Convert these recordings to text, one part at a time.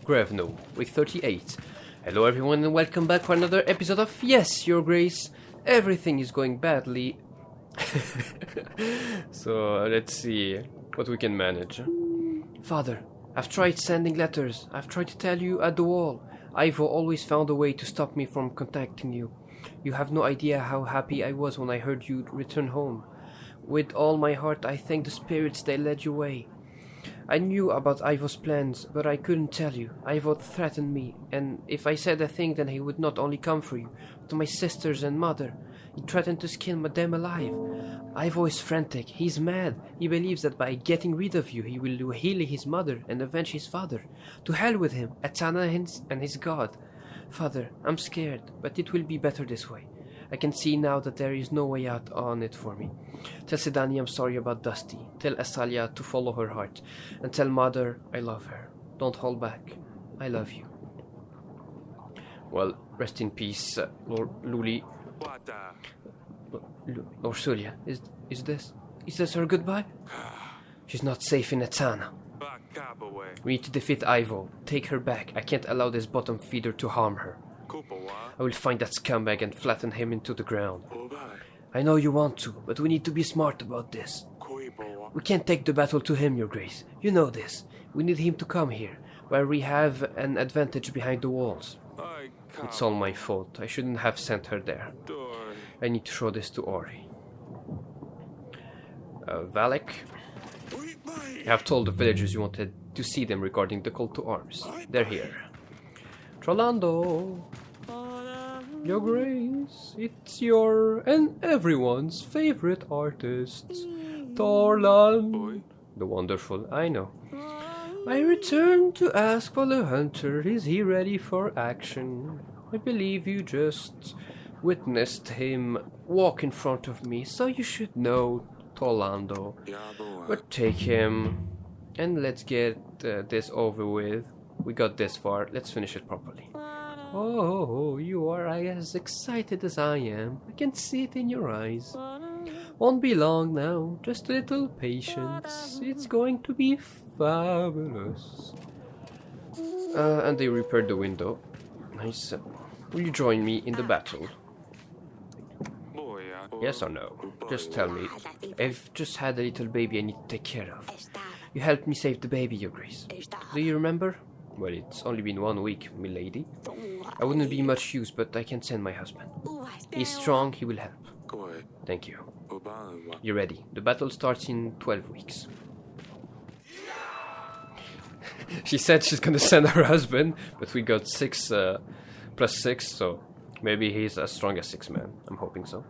Grevno, week 38. Hello everyone and welcome back for another episode of Yes, Your Grace. Everything is going badly. So let's see what we can manage. Father, I've tried sending letters. I've tried to tell you at the wall. Ivo always found a way to stop me from contacting you. You have no idea how happy I was when I heard you return home. With all my heart I thank the spirits they led you away. I knew about Ivo's plans, but I couldn't tell you. Ivo threatened me, and if I said a thing then he would not only come for you, but my sisters and mother. He threatened to skin them alive. Ivo is frantic. He's mad. He believes that by getting rid of you he will heal his mother and avenge his father. To hell with him, Atana and his god. Father, I'm scared, but it will be better this way. I can see now that there is no way out on it for me. Tell Sedani I'm sorry about Dusty. Tell Asalia to follow her heart. And tell Mother I love her. Don't hold back. I love you. Well, rest in peace, Lord Luli. Lord Sulia, is this her goodbye? She's not safe in Atana. We need to defeat Ivo. Take her back. I can't allow this bottom feeder to harm her. I will find that scumbag and flatten him into the ground. I know you want to, but we need to be smart about this. We can't take the battle to him, Your Grace. You know this. We need him to come here, where we have an advantage behind the walls. It's all my fault. I shouldn't have sent her there. I need to show this to Ori. Valak, I have told the villagers you wanted to see them regarding the call to arms. They're here. Trolando, Your Grace, it's your and everyone's favorite artist, Thorlan. The wonderful, I know. I returned to ask for the hunter. Is he ready for action? I believe you just witnessed him walk in front of me, so you should know, Torlando. But take him, and let's get this over with. We got this far, let's finish it properly. Oh, you are as excited as I am. I can see it in your eyes. Won't be long now, just a little patience. It's going to be fabulous. And they repaired the window. Nice. Will you join me in the battle? Yes or no? Just tell me. I've just had a little baby I need to take care of. You helped me save the baby, Your Grace. Do you remember? Well, it's only been 1 week, milady. I wouldn't be much use, but I can send my husband. He's strong, he will help. Thank you. You're ready. The battle starts in 12 weeks. She said she's gonna send her husband, but we got 6 plus 6, so maybe he's as strong as 6 men. I'm hoping so.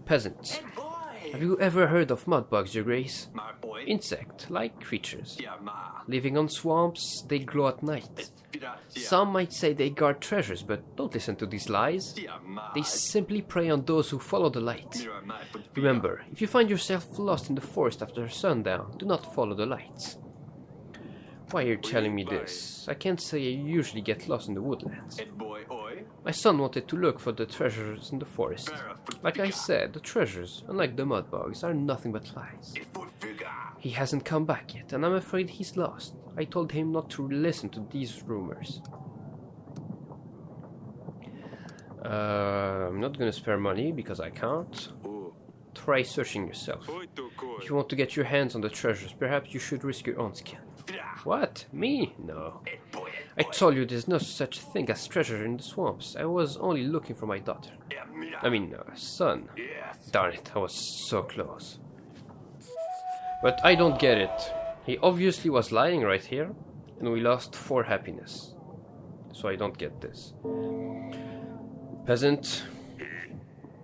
Peasants. Have you ever heard of mudbugs, Your Grace? Insect-like creatures. Living on swamps, they glow at night. Some might say they guard treasures, but don't listen to these lies. They simply prey on those who follow the light. Remember, if you find yourself lost in the forest after sundown, do not follow the lights. Why are you telling me this? I can't say I usually get lost in the woodlands. My son wanted to look for the treasures in the forest. Like I said, the treasures, unlike the mudbugs, are nothing but lies. He hasn't come back yet, and I'm afraid he's lost. I told him not to listen to these rumors. I'm not gonna spare money, because I can't. Try searching yourself. If you want to get your hands on the treasures, perhaps you should risk your own skin. What? Me? No. I told you there's no such thing as treasure in the swamps. I was only looking for my daughter. Son. Darn it, I was so close. But I don't get it. He obviously was lying right here, and we lost 4 happiness. So I don't get this. Peasant.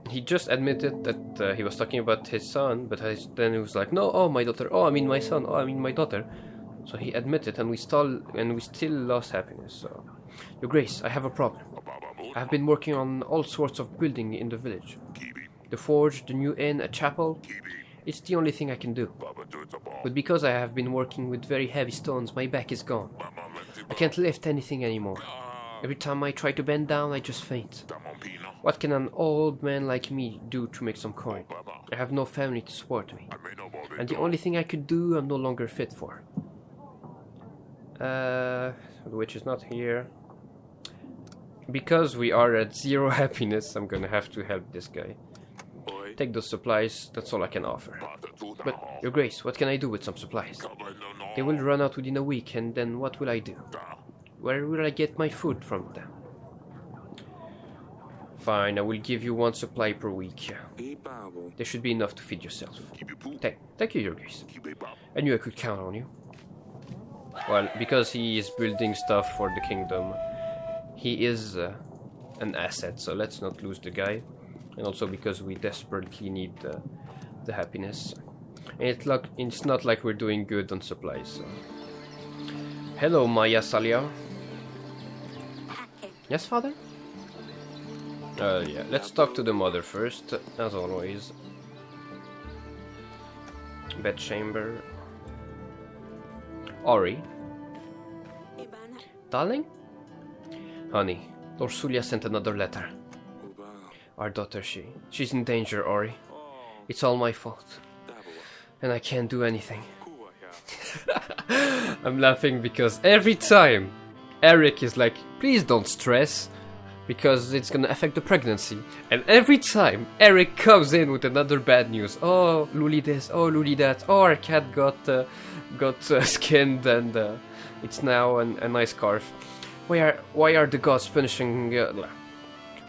He just admitted that he was talking about his son, but then he was like, no, oh, my daughter, oh, I mean my son, oh, I mean my daughter. So he admitted, and we still lost happiness. So, Your Grace, I have a problem. I have been working on all sorts of building in the village. The forge, the new inn, a chapel. It's the only thing I can do. But because I have been working with very heavy stones, my back is gone. I can't lift anything anymore. Every time I try to bend down, I just faint. What can an old man like me do to make some coin? I have no family to support me. And the only thing I could do, I'm no longer fit for. The witch is not here. Because we are at 0 happiness, I'm gonna have to help this guy. Take those supplies, that's all I can offer. But, Your Grace, what can I do with some supplies? They will run out within a week, and then what will I do? Where will I get my food from them? Fine, I will give you 1 supply per week. There should be enough to feed yourself. Thank you, Your Grace. I knew I could count on you. Well, because he is building stuff for the kingdom, he is an asset, so let's not lose the guy. And also because we desperately need the happiness. And it's not like we're doing good on supplies. So. Hello, Maya Salia. Yes, father? Yeah, let's talk to the mother first, as always. Bedchamber. Ori. Darling? Honey, Lord Sulia sent another letter. Our daughter, she's in danger, Ori. It's all my fault. And I can't do anything. I'm laughing because every time Eric is like, please don't stress, because it's gonna affect the pregnancy. And every time Eric comes in with another bad news. Oh, Luli this, oh, Luli that. Oh, our cat got skinned and it's now a nice scarf. Why are the gods punishing...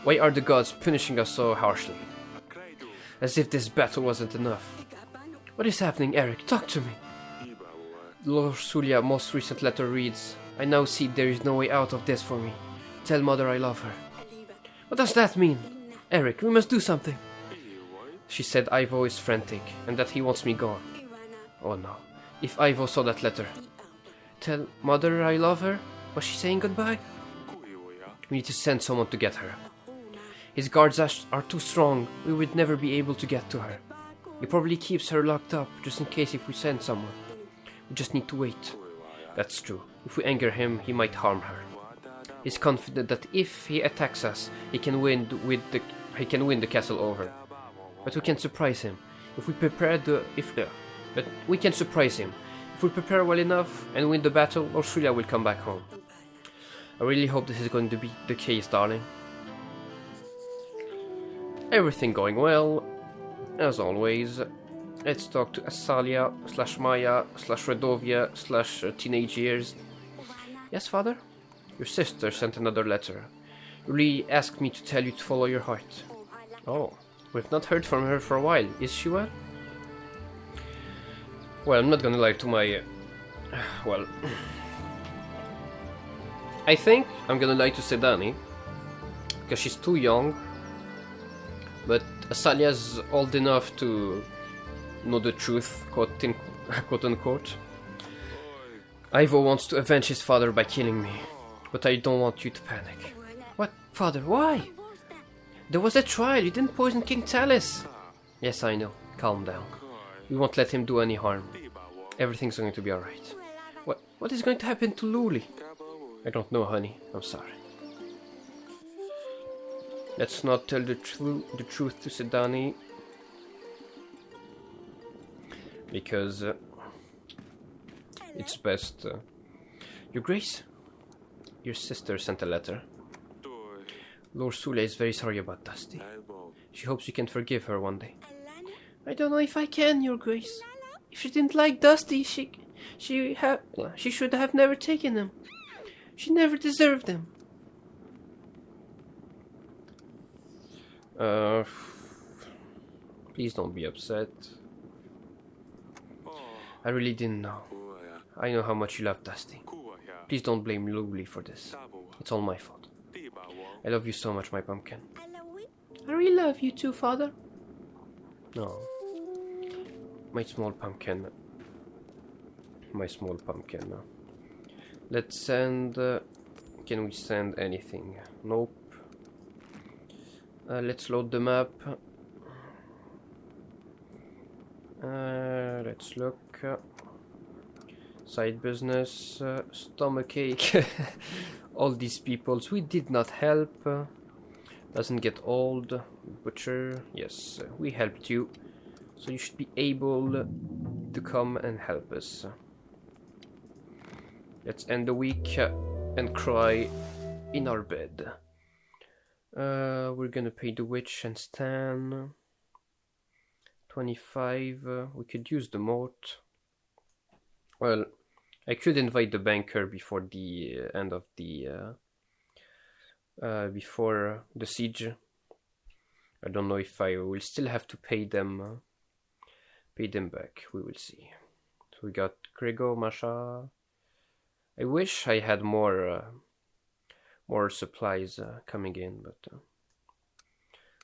why are the gods punishing us so harshly? As if this battle wasn't enough. What is happening, Eric? Talk to me. Lord Sulia's most recent letter reads, I now see there is no way out of this for me. Tell mother I love her. What does that mean? Eric, we must do something. She said Ivo is frantic and that he wants me gone. Oh no. If Ivo saw that letter. Tell mother I love her? Was she saying goodbye? We need to send someone to get her. His guards are too strong. We would never be able to get to her. He probably keeps her locked up, just in case if we send someone. We just need to wait. That's true. If we anger him, he might harm her. He's confident that if he attacks us, he can win the castle over. But we can surprise him. If we prepare but we can surprise him. If we prepare well enough and win the battle, Australia will come back home. I really hope this is going to be the case, darling. Everything going well, as always. Let's talk to Asalia / Maya / Radovia / teenage years. Yes, father? Your sister sent another letter. Really asked me to tell you to follow your heart. Oh, we've not heard from her for a while. Is she well? Well, I'm not gonna lie to my... well... I think I'm gonna lie to Sedani, because she's too young, but Asalia's old enough to know the truth, quote unquote. Ivo wants to avenge his father by killing me, but I don't want you to panic. What? Father, why? There was a trial, you didn't poison King Talis. Yes, I know. Calm down. We won't let him do any harm. Everything's going to be alright. What is going to happen to Luli? I don't know, honey. I'm sorry. Let's not tell the truth to Sedani. Because it's best. Your Grace, your sister sent a letter. Lord Sule is very sorry about Dusty. She hopes you can forgive her one day. I don't know if I can, Your Grace. If she didn't like Dusty, she should have never taken him. She never deserved him. Please don't be upset. I really didn't know. I know how much you love Dusty. Please don't blame Luli for this. It's all my fault. I love you so much, my pumpkin. I really love you too, Father. No. My small pumpkin. My small pumpkin. Let's send... can we send anything? Nope. Let's load the map. Let's look. Side business. Stomachache. All these peoples we did not help. Doesn't get old. Butcher. Yes, we helped you. So you should be able to come and help us. Let's end the week and cry in our bed. We're gonna pay the witch and Stan. 25. We could use the moat. Well, I could invite the banker before the end of the before the siege. I don't know if I will still have to pay them back. We will see. So we got Grego, Masha. I wish I had more supplies coming in,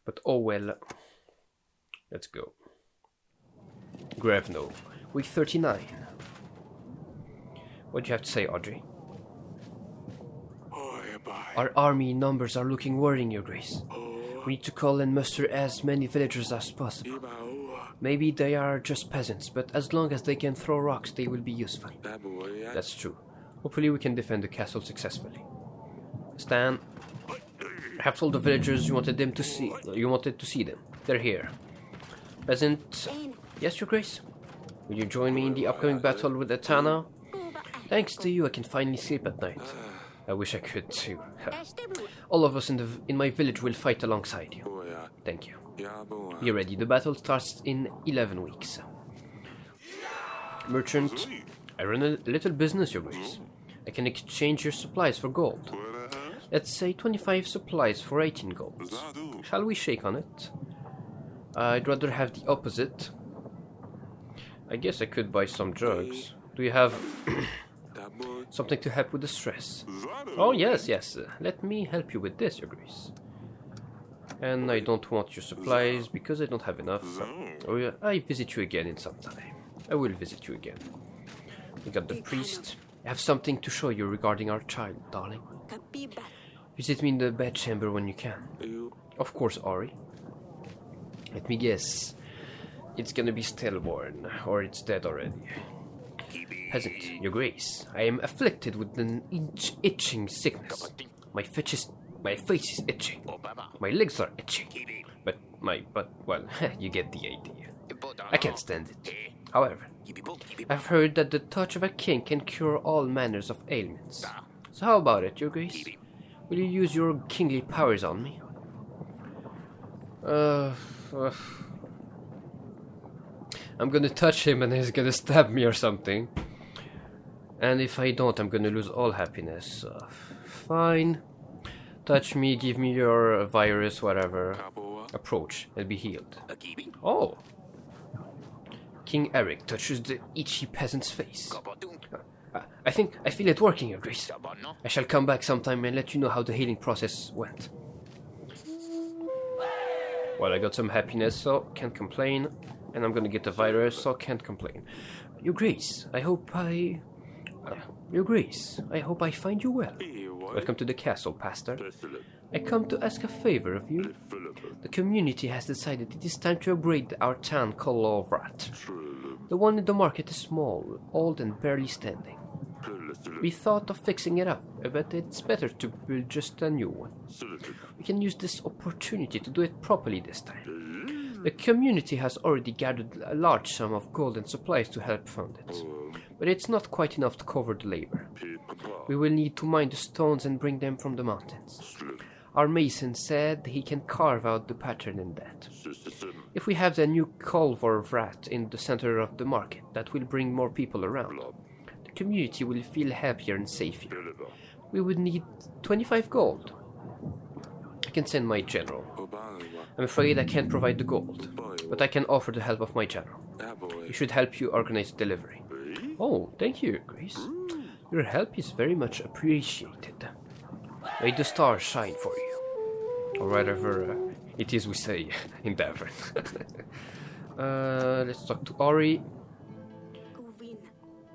but oh well. Let's go. Grevno, week 39. What do you have to say, Audrey? Our army numbers are looking worrying, Your Grace. We need to call and muster as many villagers as possible. Maybe they are just peasants, but as long as they can throw rocks, they will be useful. That's true. Hopefully we can defend the castle successfully. Stan, I have told the villagers you wanted to see them. They're here. Peasant, yes, Your Grace? Will you join me in the upcoming battle with Etana? Thanks to you, I can finally sleep at night. I wish I could too. All of us in my village will fight alongside you. Thank you. Be ready, the battle starts in 11 weeks. Merchant, I run a little business, Your Grace. I can exchange your supplies for gold. Let's say 25 supplies for 18 golds. Shall we shake on it? I'd rather have the opposite. I guess I could buy some drugs. Do you have something to help with the stress? Oh, yes. Let me help you with this, Your Grace. And I don't want your supplies because I don't have enough. Oh, yeah, I visit you again in some time. I will visit you again. We got the priest. I have something to show you regarding our child, darling. Visit me in the bedchamber when you can. Of course, Ari. Let me guess. It's gonna be stillborn, or it's dead already. Peasant, Your Grace, I am afflicted with an itching sickness. My face is itching. My legs are itching. But, well, you get the idea. I can't stand it. However, I've heard that the touch of a king can cure all manners of ailments. So how about it, Your Grace? Will you use your kingly powers on me? I'm gonna touch him and he's gonna stab me or something. And if I don't, I'm gonna lose all happiness. Fine. Touch me, give me your virus, whatever. Approach and be healed. Oh! King Eric touches the itchy peasant's face. I feel it working, Your Grace. I shall come back sometime and let you know how the healing process went. Well, I got some happiness, so can't complain. And I'm gonna get the virus, so can't complain. Your Grace, I hope I find you well. Welcome to the castle, Pastor. I come to ask a favor of you. The community has decided it is time to upgrade our town called Vrat. The one in the market is small, old and barely standing. We thought of fixing it up, but it's better to build just a new one. We can use this opportunity to do it properly this time. The community has already gathered a large sum of gold and supplies to help fund it, but it's not quite enough to cover the labor. We will need to mine the stones and bring them from the mountains. Our mason said he can carve out the pattern in that. If we have the new Culver Vrat in the center of the market, that will bring more people around. The community will feel happier and safer. We would need 25 gold. I can send my general. I'm afraid I can't provide the gold, but I can offer the help of my general. He should help you organize delivery. Oh, thank you, Grace. Your help is very much appreciated. May the stars shine for you. Or whatever it is we say in Beyran. Let's talk to Ari.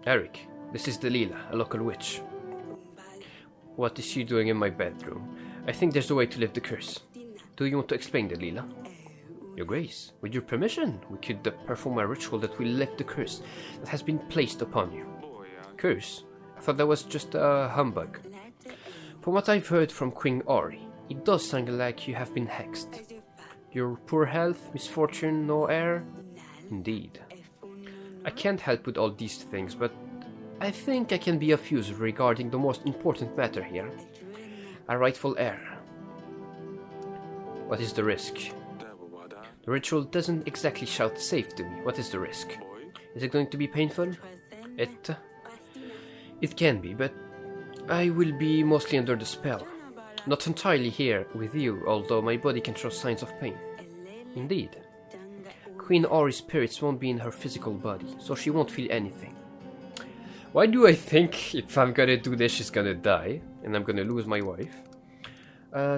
Eric, this is Delilah, a local witch. What is she doing in my bedroom? I think there's a way to lift the curse. Do you want to explain, Delilah? Your Grace, with your permission, we could perform a ritual that will lift the curse that has been placed upon you. Curse? I thought that was just a humbug. From what I've heard from Queen Ori, it does sound like you have been hexed. Your poor health, misfortune, no heir? Indeed. I can't help with all these things, but I think I can be of use regarding the most important matter here. A rightful heir. What is the risk? The ritual doesn't exactly shout safe to me. What is the risk? Is it going to be painful? It can be, but I will be mostly under the spell. Not entirely here with you, although my body can show signs of pain. Indeed. Queen Ori's spirits won't be in her physical body, so she won't feel anything. Why do I think if I'm gonna do this she's gonna die, and I'm gonna lose my wife?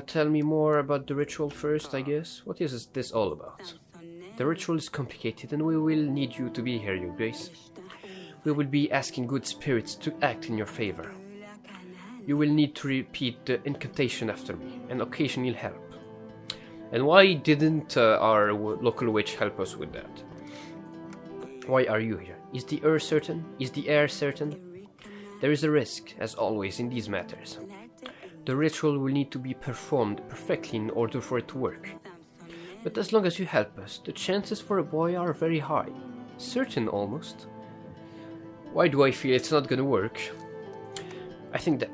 Tell me more about the ritual first, I guess. What is this all about? The ritual is complicated and we will need you to be here, Your Grace. We will be asking good spirits to act in your favor. You will need to repeat the incantation after me, and occasionally help. And why didn't our local witch help us with that? Why are you here? Is the heir certain? Is the heir certain? There is a risk, as always in these matters. The ritual will need to be performed perfectly in order for it to work. But as long as you help us, the chances for a boy are very high. Certain, almost. Why do I feel it's not gonna work? I think that...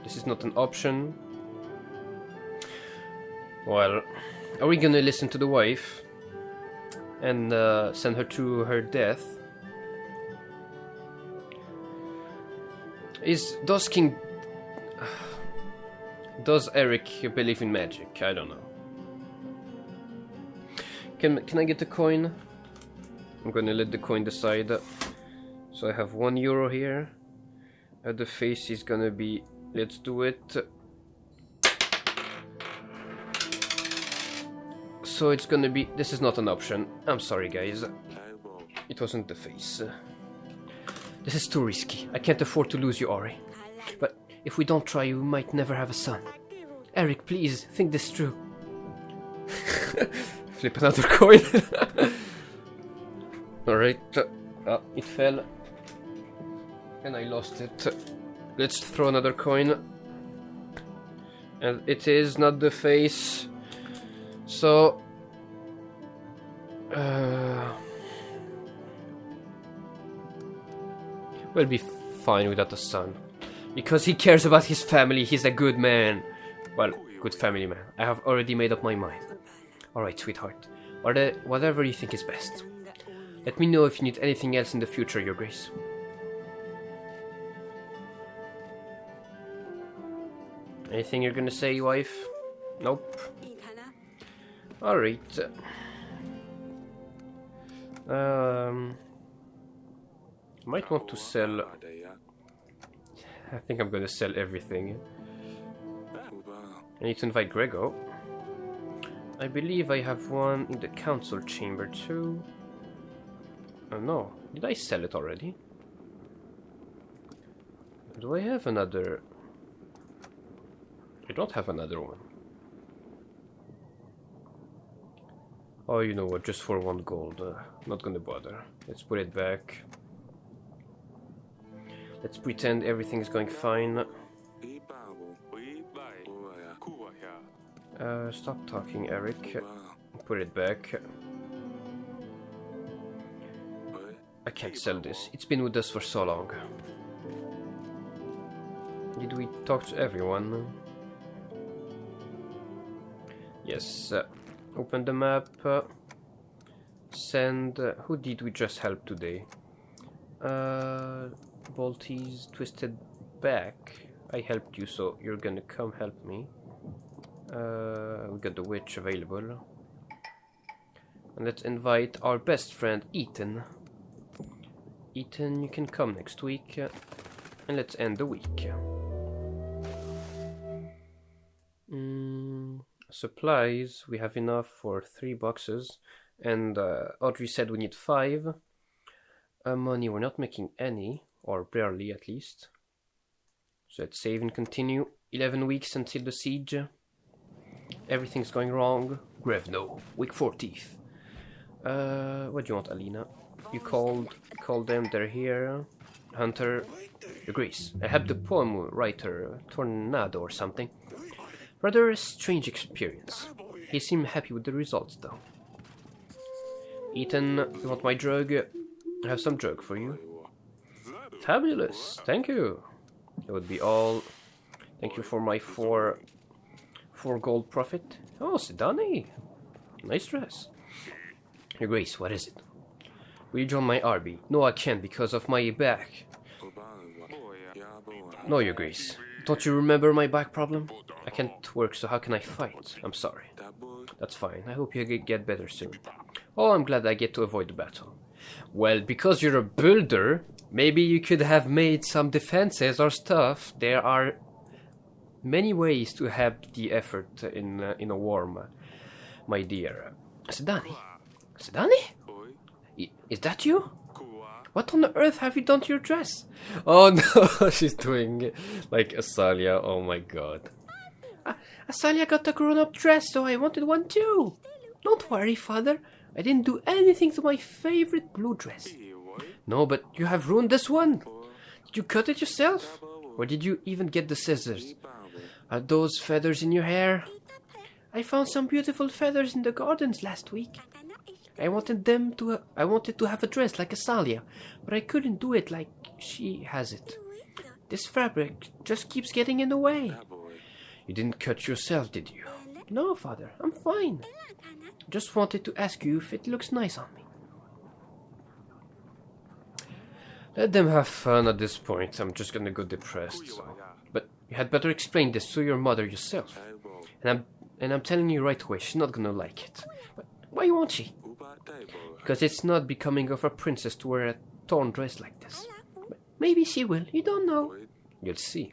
this is not an option. Well, are we gonna listen to the wife? And send her to her death? Does Eric believe in magic? I don't know. Can I get the coin? I'm gonna let the coin decide. So I have €1 here. The face is gonna be... Let's do it. So it's gonna be... This is not an option. I'm sorry, guys. It wasn't the face. This is too risky. I can't afford to lose you, Ori. But if we don't try, we might never have a son. Eric, please, think this through. Flip another coin. Alright. It fell. And I lost it. Let's throw another coin. And it is not the face. So... we'll be fine without a son. Because he cares about his family, he's a good man. Well, good family man. I have already made up my mind. Alright, sweetheart. Whatever you think is best. Let me know if you need anything else in the future, Your Grace. Anything you're gonna say, wife? Nope. Alright. Might want to sell... I think I'm gonna sell everything. I need to invite Grego. I believe I have one in the council chamber too. Oh no, did I sell it already? Do I have another? I don't have another one. Oh, you know what, just for 1 gold. Not gonna bother. Let's put it back. Let's pretend everything's going fine. Stop talking, Eric. Put it back. I can't sell this. It's been with us for so long. Did we talk to everyone? Yes. Open the map. Send... who did we just help today? Bolty's twisted back. I helped you, so you're gonna come help me. We got the witch available. And let's invite our best friend, Ethan. Ethan, you can come next week. And let's end the week. Supplies, we have enough for 3 boxes. And Audrey said we need 5. Money, we're not making any. Or barely, at least. So let's save and continue. 11 weeks until the siege. Everything's going wrong. Grevno, week 40th. What do you want, Alina? You called them, they're here. Hunter, Your Grace. I have the poem writer, Tornado or something. Rather a strange experience. He seemed happy with the results, though. Ethan, you want my drug? I have some drug for you. Fabulous, thank you. It would be all. Thank you for my four gold profit. Oh, Sidani. Nice dress. Your Grace, what is it? Will you join my army? No, I can't because of my back. No, Your Grace. Don't you remember my back problem? I can't work, so how can I fight? I'm sorry. That's fine. I hope you get better soon. Oh, I'm glad I get to avoid the battle. Well, because you're a builder, maybe you could have made some defenses or stuff. There are many ways to help the effort in a war, my dear. Sidani? Sidani? Is that you? What on earth have you done to your dress? Oh no, she's doing like Asalia. Oh my god. Asalia got a grown-up dress, so I wanted one too. Don't worry, father. I didn't do anything to my favorite blue dress. No, but you have ruined this one. Did you cut it yourself? Or did you even get the scissors? Are those feathers in your hair? I found some beautiful feathers in the gardens last week. I wanted to have a dress like Asalia, but I couldn't do it like she has it. This fabric just keeps getting in the way. You didn't cut yourself, did you? No, father, I'm fine. Just wanted to ask you if it looks nice on me. Let them have fun at this point. I'm just gonna go depressed. So. But you had better explain this to your mother yourself. And I'm telling you right away, she's not gonna like it. But why won't she? Because it's not becoming of a princess to wear a torn dress like this. But maybe she will. You don't know. You'll see.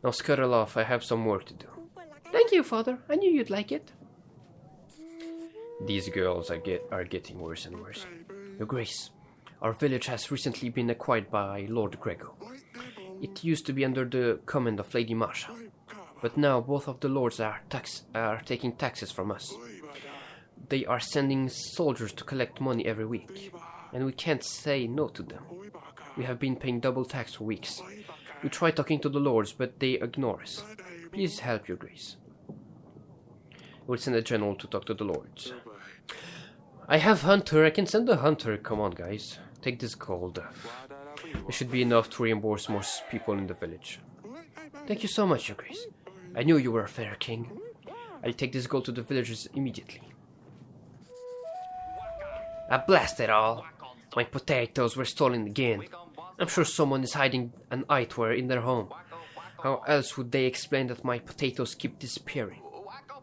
Now scuttle off. I have some work to do. Thank you, father. I knew you'd like it. These girls are getting worse and worse. Your Grace, our village has recently been acquired by Lord Grego. It used to be under the command of Lady Marsha, but now both of the lords are taking taxes from us. They are sending soldiers to collect money every week, and we can't say no to them. We have been paying double tax for weeks. We try talking to the lords, but they ignore us. Please help, Your Grace. We'll send a general to talk to the lords. I have hunter. I can send a hunter. Come on, guys. Take this gold. It should be enough to reimburse more people in the village. Thank you so much, Your Grace. I knew you were a fair king. I'll take this gold to the villagers immediately. Blast it all. My potatoes were stolen again. I'm sure someone is hiding an eyewear in their home. How else would they explain that my potatoes keep disappearing?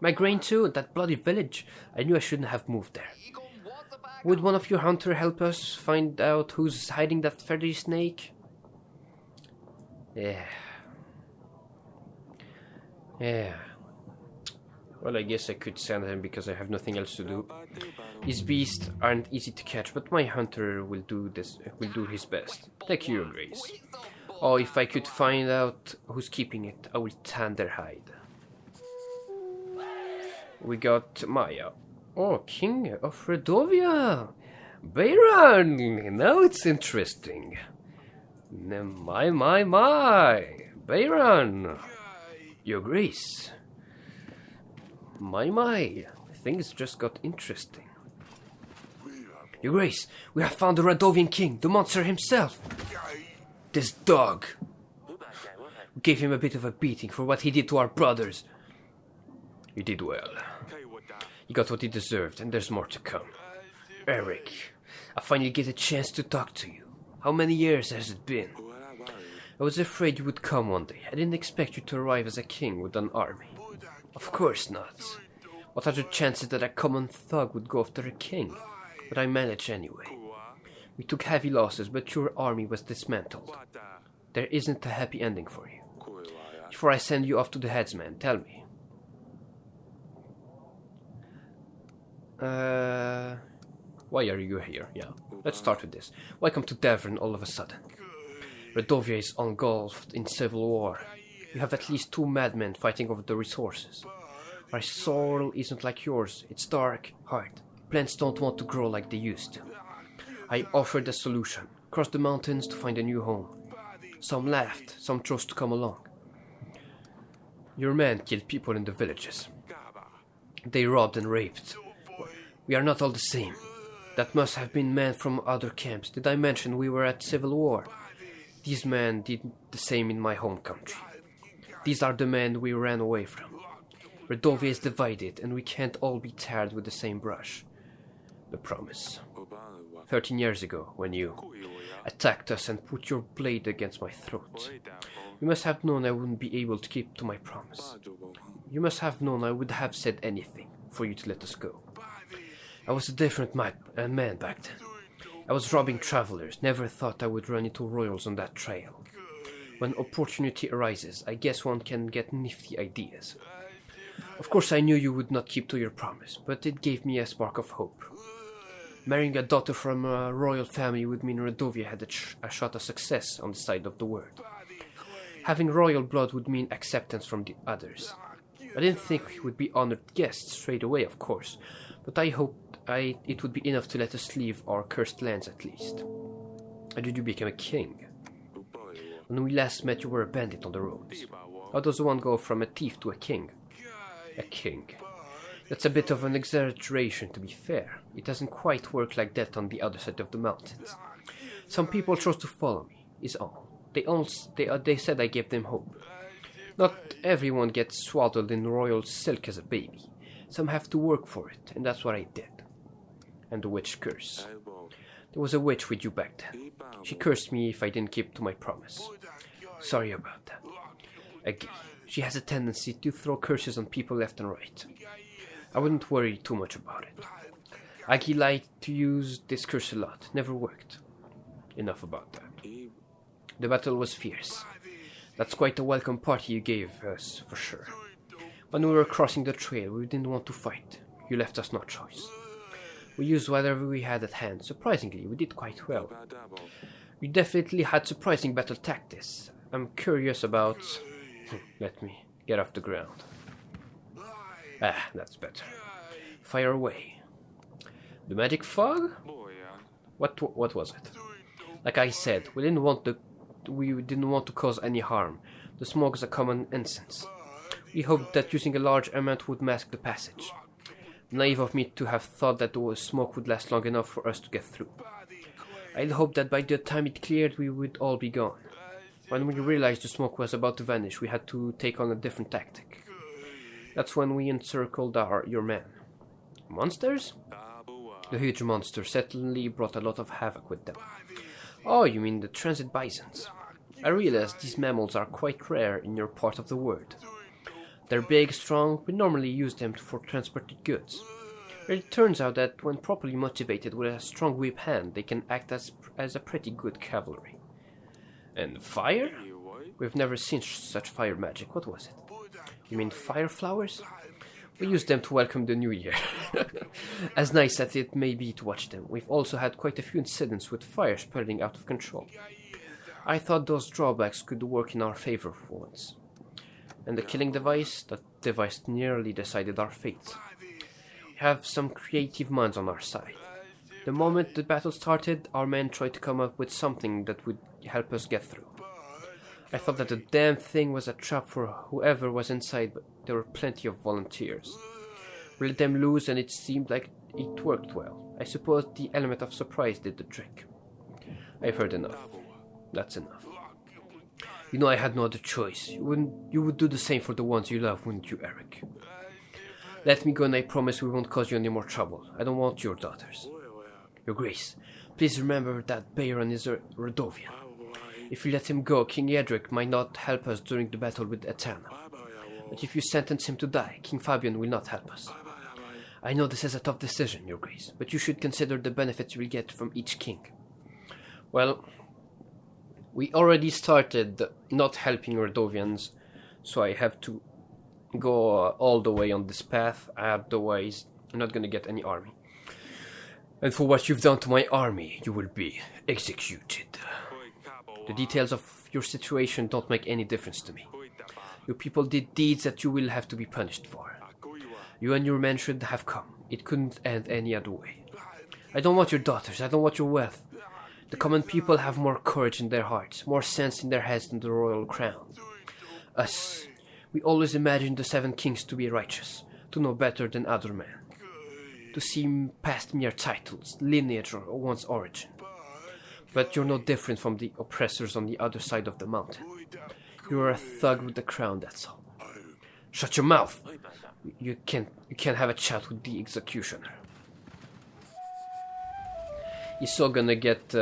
My grain too, that bloody village. I knew I shouldn't have moved there. Would one of you hunter help us find out who's hiding that feathery snake? Yeah. Well, I guess I could send him because I have nothing else to do. These beasts aren't easy to catch, but my hunter will do his best. Thank you, Your Grace. Oh, if I could find out who's keeping it, I will tan their hide. We got Maya. Oh, King of Radovia! Beyran! Now it's interesting. My. Beyran! Your Grace. My. Things just got interesting. Your Grace, we have found the Radovian king, the monster himself. This dog. We gave him a bit of a beating for what he did to our brothers. You did well. He got what he deserved, and there's more to come. Eric, I finally get a chance to talk to you. How many years has it been? I was afraid you would come one day. I didn't expect you to arrive as a king with an army. Of course not. What are the chances that a common thug would go after a king? But I managed anyway. We took heavy losses, but your army was dismantled. There isn't a happy ending for you. Before I send you off to the headsman, tell me. Why are you here? Yeah, let's start with this. Welcome to Devon all of a sudden. Radovia is engulfed in civil war. You have at least 2 madmen fighting over the resources. Our soil isn't like yours. It's dark, hard. Plants don't want to grow like they used to. I offered a solution. Cross the mountains to find a new home. Some laughed, some chose to come along. Your men killed people in the villages. They robbed and raped. We are not all the same. That must have been men from other camps. Did I mention we were at civil war? These men did the same in my home country. These are the men we ran away from. Radovia is divided, and we can't all be tarred with the same brush. The promise. 13 years ago, when you attacked us and put your blade against my throat. You must have known I wouldn't be able to keep to my promise. You must have known I would have said anything for you to let us go. I was a different man back then. I was robbing travelers, never thought I would run into royals on that trail. When opportunity arises, I guess one can get nifty ideas. Of course I knew you would not keep to your promise, but it gave me a spark of hope. Marrying a daughter from a royal family would mean Radovia had a shot of success on the side of the word. Having royal blood would mean acceptance from the others. I didn't think we would be honored guests straight away, of course, but I hoped it would be enough to let us leave our cursed lands at least. How did you become a king? When we last met, you were a bandit on the roads. How does one go from a thief to a king? A king. That's a bit of an exaggeration, to be fair. It doesn't quite work like that on the other side of the mountains. Some people chose to follow me, is all. They said I gave them hope. Not everyone gets swaddled in royal silk as a baby. Some have to work for it, and that's what I did. And the witch curse. There was a witch with you back then. She cursed me if I didn't keep to my promise. Sorry about that. Again, she has a tendency to throw curses on people left and right. I wouldn't worry too much about it. Aggie liked to use this curse a lot. Never worked. Enough about that. The battle was fierce. That's quite a welcome party you gave us, for sure. When we were crossing the trail, we didn't want to fight. You left us no choice. We used whatever we had at hand. Surprisingly, we did quite well. We definitely had surprising battle tactics. I'm curious about... Let me get off the ground. Ah, that's better. Fire away. The magic fog? What was it? Like I said, we didn't want to cause any harm. The smoke is a common incense. We hoped that using a large amount would mask the passage. Naive of me to have thought that the smoke would last long enough for us to get through. I'd hoped that by the time it cleared we would all be gone. When we realized the smoke was about to vanish, we had to take on a different tactic. That's when we encircled your men. Monsters? The huge monsters certainly brought a lot of havoc with them. Oh, you mean the transit bisons. I realize these mammals are quite rare in your part of the world. They're big, strong, we normally use them for transported goods. But it turns out that when properly motivated with a strong whip hand, they can act as a pretty good cavalry. And fire? We've never seen such fire magic. What was it? You mean fire flowers? We use them to welcome the new year. As nice as it may be to watch them, we've also had quite a few incidents with fire spreading out of control. I thought those drawbacks could work in our favor for once. And the killing device? That device nearly decided our fate. We have some creative minds on our side. The moment the battle started, our men tried to come up with something that would help us get through. I thought that the damn thing was a trap for whoever was inside, but there were plenty of volunteers. We let them loose and it seemed like it worked well. I suppose the element of surprise did the trick. I've heard enough. That's enough. You know I had no other choice. You would do the same for the ones you love, wouldn't you, Eric? Let me go and I promise we won't cause you any more trouble. I don't want your daughters. Your Grace, please remember that Beyran is a Radovian. If you let him go, King Edric might not help us during the battle with Eterna. But if you sentence him to die, King Fabian will not help us. I know this is a tough decision, Your Grace, but you should consider the benefits you will get from each king. Well, we already started not helping Radovians, so I have to go all the way on this path, otherwise I'm not going to get any army. And for what you've done to my army, you will be executed. The details of your situation don't make any difference to me. Your people did deeds that you will have to be punished for. You and your men should have come. It couldn't end any other way. I don't want your daughters, I don't want your wealth. The common people have more courage in their hearts, more sense in their heads than the royal crown. Us, we always imagined the 7 kings to be righteous, to know better than other men. to see past mere titles, lineage, or one's origin. But you're no different from the oppressors on the other side of the mountain. You're a thug with the crown, that's all. Shut your mouth! You can't have a chat with the executioner. He's so gonna get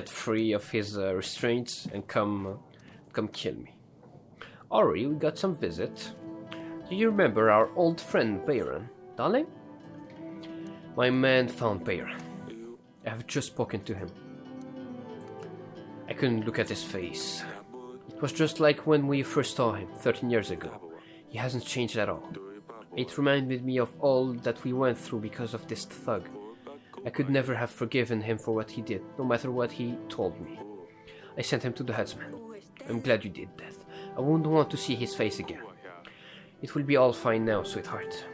free of his restraints and come kill me. Ori, we got some visit. Do you remember our old friend Beyran, darling? My man found Beyran. I have just spoken to him. I couldn't look at his face. It was just like when we first saw him 13 years ago. He hasn't changed at all. It reminded me of all that we went through because of this thug. I could never have forgiven him for what he did, no matter what he told me. I sent him to the headsman. I'm glad you did that. I wouldn't want to see his face again. It will be all fine now, sweetheart.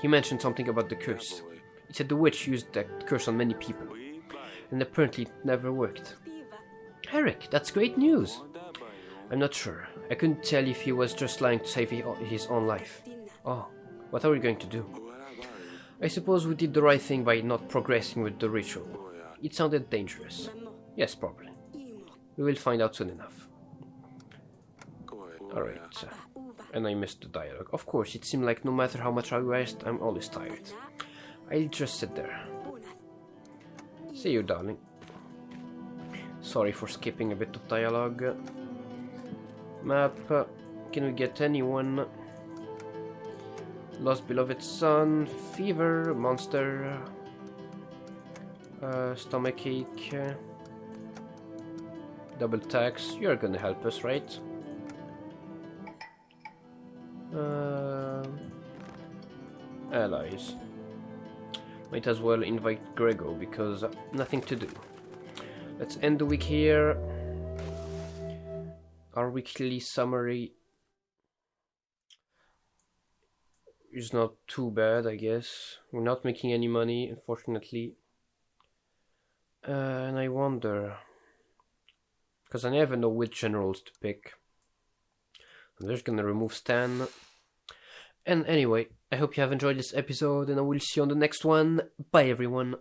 He mentioned something about the curse. He said the witch used that curse on many people, and apparently it never worked. Eric, that's great news. I'm not sure. I couldn't tell if he was just lying to save his own life. Oh, what are we going to do? I suppose we did the right thing by not progressing with the ritual. It sounded dangerous. Yes, probably. We will find out soon enough. Alright. And I missed the dialogue. Of course, it seemed like no matter how much I rest, I'm always tired. I'll just sit there. See you, darling. Sorry for skipping a bit of dialogue. Map. Can we get anyone? Lost beloved son. Fever. Monster. Stomachache. Double tax. You're gonna help us, right? Allies. Might as well invite Grego because nothing to do. Let's end the week here. Our weekly summary is not too bad, I guess. We're not making any money, unfortunately. And I wonder, because I never know which generals to pick. I'm just gonna remove Stan. And anyway, I hope you have enjoyed this episode, and I will see you on the next one. Bye, everyone.